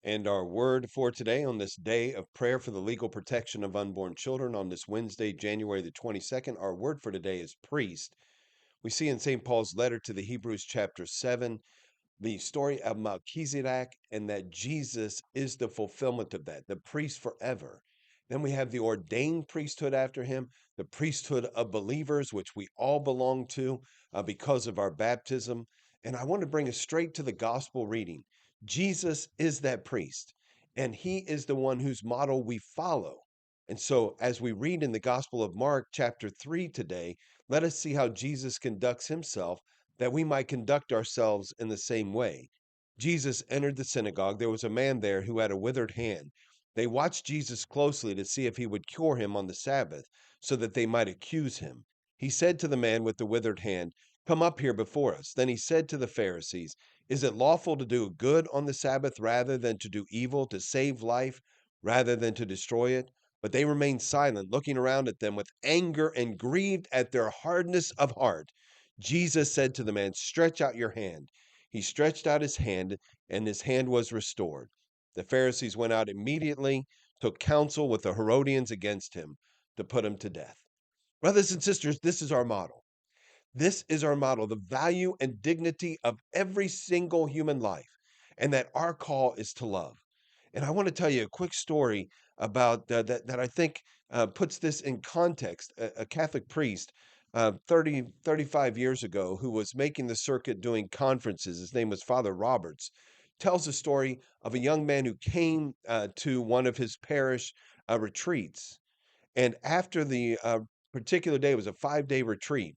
And our word for today on this day of prayer for the legal protection of unborn children on this Wednesday, January the 22nd, our word for today is priest. We see in St. Paul's letter to the Hebrews, chapter 7, the story of Melchizedek and that Jesus is the fulfillment of that, the priest forever. Then we have the ordained priesthood after him, the priesthood of believers, which we all belong to because of our baptism. And I want to bring us straight to the gospel reading. Jesus is that priest, and he is the one whose model we follow. And so, as we read in the Gospel of Mark, chapter 3 today, let us see how Jesus conducts himself that we might conduct ourselves in the same way. Jesus entered the synagogue. There was a man there who had a withered hand. They watched Jesus closely to see if he would cure him on the Sabbath, so that they might accuse him. He said to the man with the withered hand, "Come up here before us." Then he said to the Pharisees, "Is it lawful to do good on the Sabbath rather than to do evil, to save life rather than to destroy it?" But they remained silent, looking around at them with anger and grieved at their hardness of heart. Jesus said to the man, "Stretch out your hand." He stretched out his hand, and his hand was restored. The Pharisees went out immediately, took counsel with the Herodians against him to put him to death. Brothers and sisters, this is our model. This is our model, the value and dignity of every single human life, and that our call is to love. And I want to tell you a quick story about that I think puts this in context. A Catholic priest 35 years ago who was making the circuit doing conferences, his name was Father Roberts, tells a story of a young man who came to one of his parish retreats. And after the particular day, it was a 5-day retreat,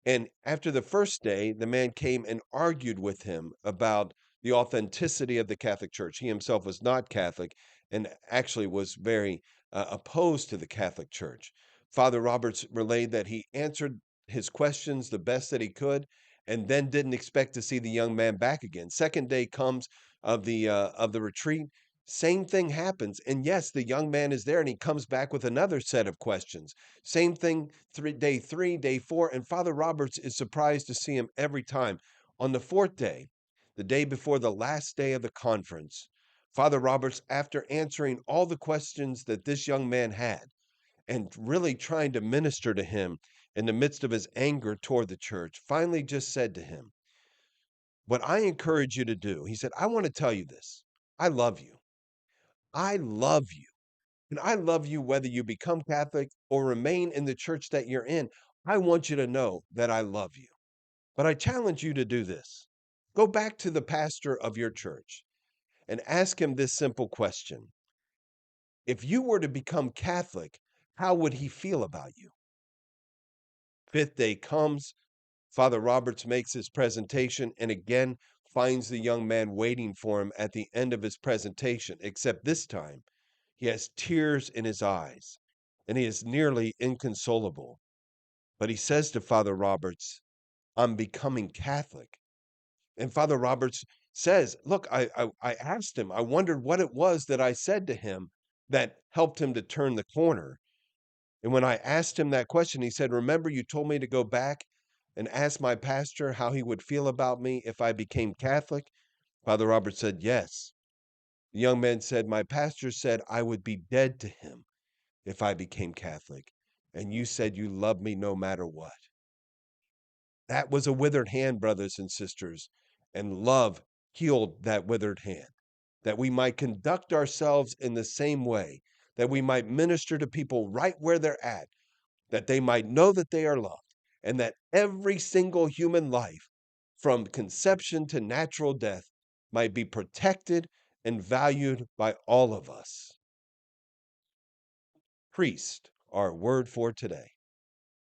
and after the first day, the man came and argued with him about the authenticity of the Catholic Church. He himself was not Catholic and actually was very opposed to the Catholic Church. Father Roberts relayed that he answered his questions the best that he could and then didn't expect to see the young man back again. Second day comes of the retreat. Same thing happens. And yes, the young man is there and he comes back with another set of questions. Same thing, day three, day four, and Father Roberts is surprised to see him every time. On the fourth day, the day before the last day of the conference, Father Roberts, after answering all the questions that this young man had and really trying to minister to him in the midst of his anger toward the church, finally just said to him, "What I encourage you to do," he said, "I want to tell you this. I love you. I love you. And I love you whether you become Catholic or remain in the church that you're in. I want you to know that I love you. But I challenge you to do this. Go back to the pastor of your church and ask him this simple question. If you were to become Catholic, how would he feel about you?" Fifth day comes. Father Roberts makes his presentation and again finds the young man waiting for him at the end of his presentation, except this time he has tears in his eyes and he is nearly inconsolable. But he says to Father Roberts, "I'm becoming Catholic." And Father Roberts says, "Look, I asked him, I wondered what it was that I said to him that helped him to turn the corner. And when I asked him that question, he said, 'Remember, you told me to go back and ask my pastor how he would feel about me if I became Catholic?' Father Roberts said, 'Yes.' The young man said, 'My pastor said I would be dead to him if I became Catholic. And you said you loved me no matter what.'" That was a withered hand, brothers and sisters, and love healed that withered hand, that we might conduct ourselves in the same way, that we might minister to people right where they're at, that they might know that they are loved, and that every single human life, from conception to natural death, might be protected and valued by all of us. Priest, our word for today.